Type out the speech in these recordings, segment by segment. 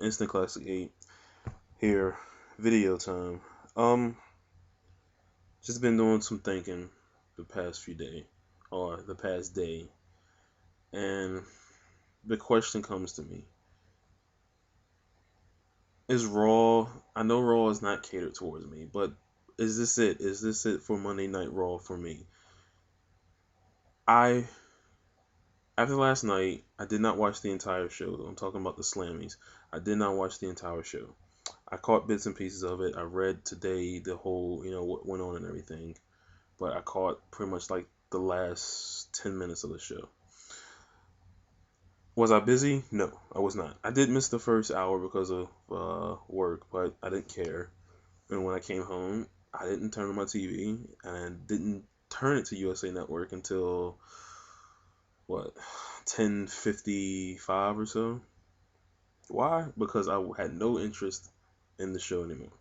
Instant Classic 8 here, video time. Just been doing some thinking the past few days, or the past day, and the question comes to me: Is Raw? I know Raw is not catered towards me, but is this it? Is this it for Monday Night Raw for me? I After last night, I did not watch the entire show. I'm talking about the Slammies. I did not watch the entire show. I caught bits and pieces of it. I read today the whole, what went on and everything, but I caught pretty much like the last 10 minutes of the show. Was I busy? No, I was not. I did miss the first hour because of work, but I didn't care. And when I came home, I didn't turn on my TV and didn't turn it to USA Network until what, 10:55 or so. Why? Because I had no interest in the show anymore.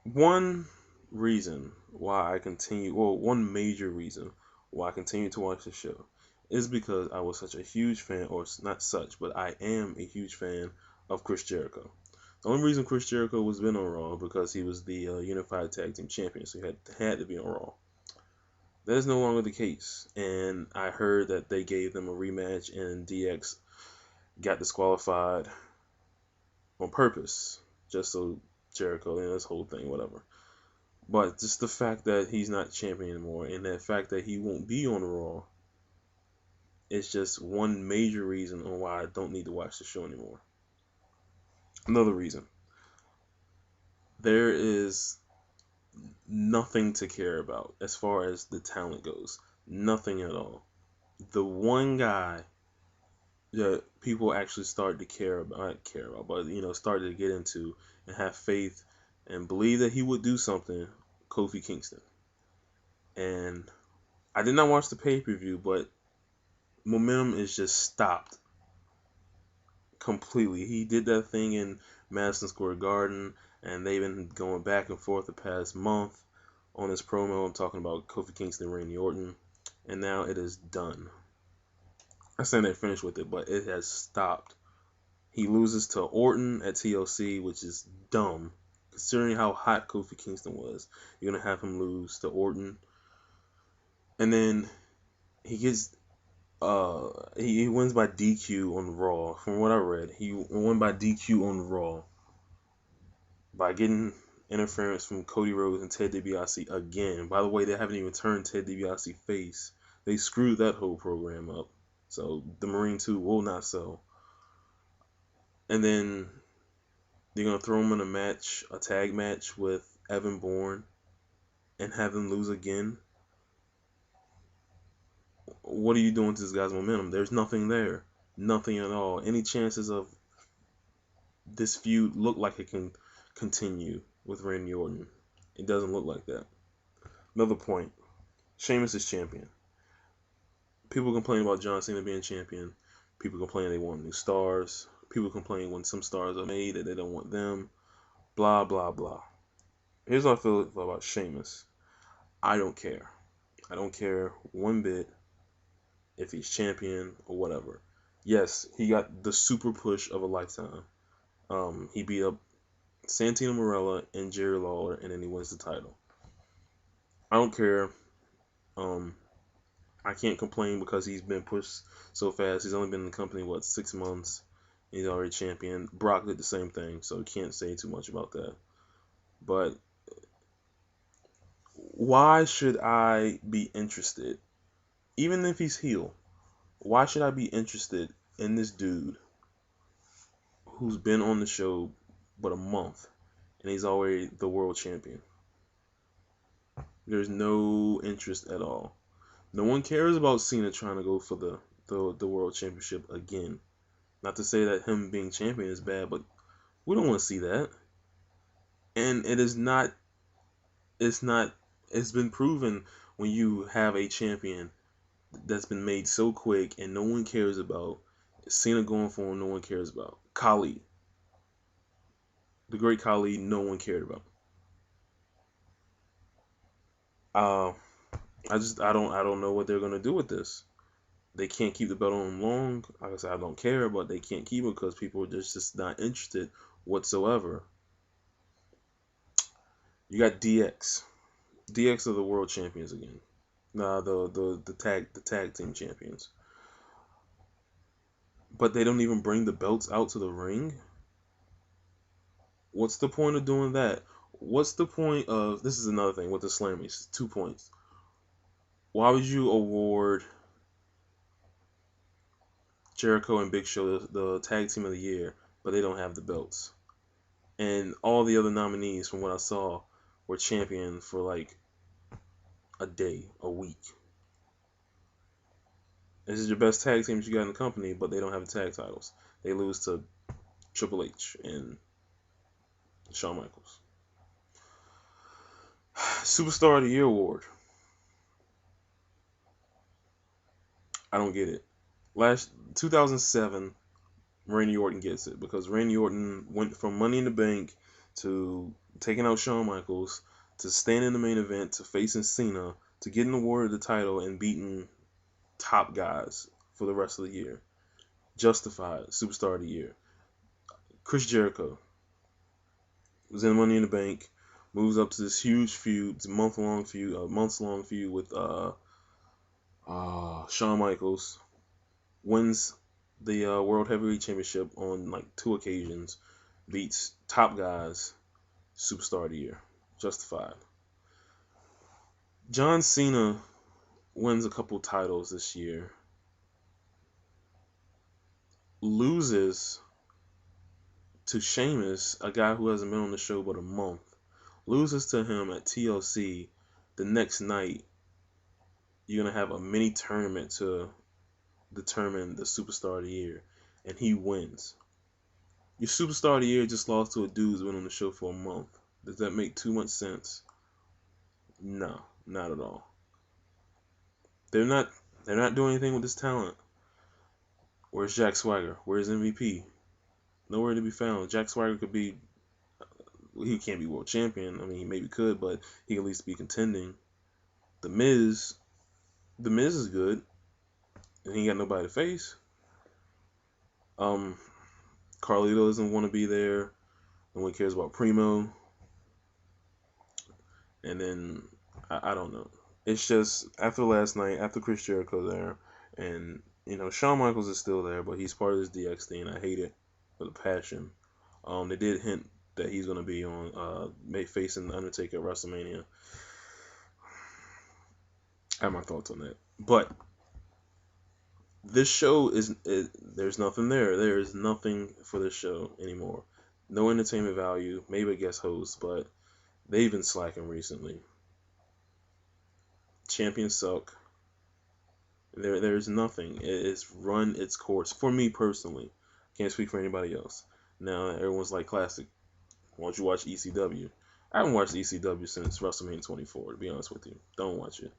One reason why I continue, well, one major reason why I continue to watch the show is because I was such a huge fan, or not such, but I am a huge fan of Chris Jericho. The only reason Chris Jericho was been on Raw because he was the Unified Tag Team Champion, so he had to be on Raw. That is no longer the case, and I heard that they gave them a rematch, and DX got disqualified on purpose, just so Jericho, this whole thing, whatever. But just the fact that he's not champion anymore, and the fact that he won't be on Raw, is just one major reason on why I don't need to watch the show anymore. Another reason: there is nothing to care about as far as the talent goes. Nothing at all. The one guy that people actually started to care about, not care about, but started to get into and have faith and believe that he would do something, Kofi Kingston. And I did not watch the pay-per-view, but momentum is just stopped completely. He did that thing in Madison Square Garden, and they've been going back and forth the past month on this promo. I'm talking about Kofi Kingston, Randy Orton, and now it is done. I'm saying they're finished with it, but it has stopped. He loses to Orton at TLC, which is dumb, considering how hot Kofi Kingston was. You're gonna have him lose to Orton, and then he gets he wins by DQ on Raw. From what I read, he won by DQ on Raw by getting interference from Cody Rhodes and Ted DiBiase again. By the way, they haven't even turned Ted DiBiase face. They screwed that whole program up. So the Marine 2 will not sell. And then they're gonna throw him in a tag match with Evan Bourne, and have him lose again. What are you doing to this guy's momentum? There's nothing there. Nothing at all. Any chances of this feud look like it can continue with Randy Orton? It doesn't look like that. Another point: Sheamus is champion. People complain about John Cena being champion. People complain they want new stars. People complain when some stars are made that they don't want them. Blah, blah, blah. Here's how I feel about Sheamus. I don't care. I don't care one bit if he's champion or whatever. Yes, he got the super push of a lifetime. He beat up Santino Marella and Jerry Lawler, and then he wins the title. I don't care. I can't complain because he's been pushed so fast. He's only been in the company, 6 months. He's already champion. Brock did the same thing, so can't say too much about that. But why should I be interested? Even if he's heel, why should I be interested in this dude who's been on the show but a month and he's already the world champion? There's no interest at all. No one cares about Cena trying to go for the world championship again. Not to say that him being champion is bad, but we don't want to see that. And it is not. It's not. It's been proven when you have a champion that's been made so quick and no one cares about. Cena going for him, no one cares about. Khali, the great Khali, no one cared about. Uh, I don't know what they're gonna do with this. They can't keep the belt on them long. Like I said, I don't care, but they can't keep it because people are just not interested whatsoever. You got DX. DX are the world champions again. Nah, the tag team champions. But they don't even bring the belts out to the ring. What's the point of doing that? What's the point of this is another thing with the Slammies. 2 points. Why would you award Jericho and Big Show the tag team of the year, but they don't have the belts? And all the other nominees, from what I saw, were champion for like a day, a week. This is your best tag teams you got in the company, but they don't have the tag titles. They lose to Triple H and Shawn Michaels. Superstar of the Year award. I don't get it. Last 2007, Randy Orton gets it because Randy Orton went from Money in the Bank to taking out Shawn Michaels to staying in the main event to facing Cena to getting awarded the title and beating top guys for the rest of the year. Justified Superstar of the Year. Chris Jericho was in Money in the Bank, moves up to this huge feud, it's a months-long feud with Shawn Michaels, wins the World Heavyweight Championship on like 2 occasions, beats top guys, Superstar of the Year, justified. John Cena wins a couple titles this year, loses to Sheamus, a guy who hasn't been on the show but a month, loses to him at TLC. The next night, you're going to have a mini tournament to determine the Superstar of the Year, and he wins. Your Superstar of the Year just lost to a dude who's been on the show for a month. Does that make too much sense? No, not at all. They're not doing anything with this talent. Where's Jack Swagger? Where's MVP? Nowhere to be found. Jack Swagger could be, he can't be world champion. I mean, he maybe could, but he can at least be contending. The Miz is good, and he ain't got nobody to face. Carlito doesn't want to be there. No one cares about Primo. And then I don't know. It's just after last night, after Chris Jericho there, and Shawn Michaels is still there, but he's part of this DX thing, and I hate it with a passion. They did hint that he's gonna be on facing Undertaker at WrestleMania. I have my thoughts on that, but this show there's nothing there. There is nothing for this show anymore. No entertainment value. Maybe a guest host, but they've been slacking recently. Champions suck. There's nothing. It's run its course for me personally. Can't speak for anybody else. Now everyone's like, classic. Why don't you watch ECW? I haven't watched ECW since WrestleMania 24. To be honest with you, don't watch it.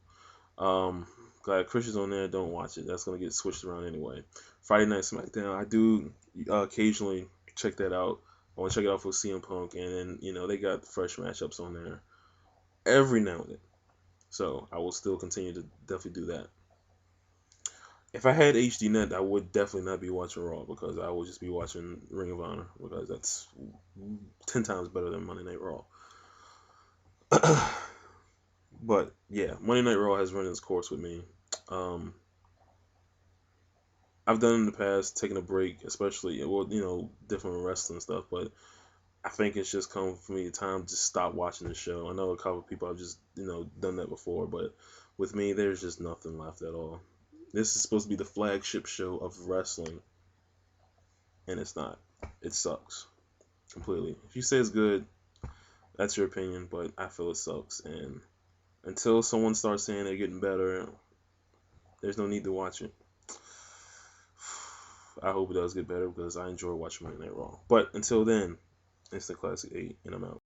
Glad Chris is on there. Don't watch it. That's gonna get switched around anyway. Friday Night SmackDown. I do occasionally check that out. I want to check it out for CM Punk, and then they got fresh matchups on there every now and then. So I will still continue to definitely do that. If I had HDNet, I would definitely not be watching Raw because I would just be watching Ring of Honor because that's 10 times better than Monday Night Raw. But yeah, Monday Night Raw has run its course with me. I've done in the past taking a break, especially different wrestling stuff, but I think it's just come for me time to stop watching the show. I know a couple of people have just done that before, but with me, there's just nothing left at all. This is supposed to be the flagship show of wrestling, and it's not. It sucks completely. If you say it's good, that's your opinion, but I feel it sucks. And until someone starts saying they're getting better, there's no need to watch it. I hope it does get better because I enjoy watching Monday Night Raw. But until then, it's the Classic 8, and I'm out.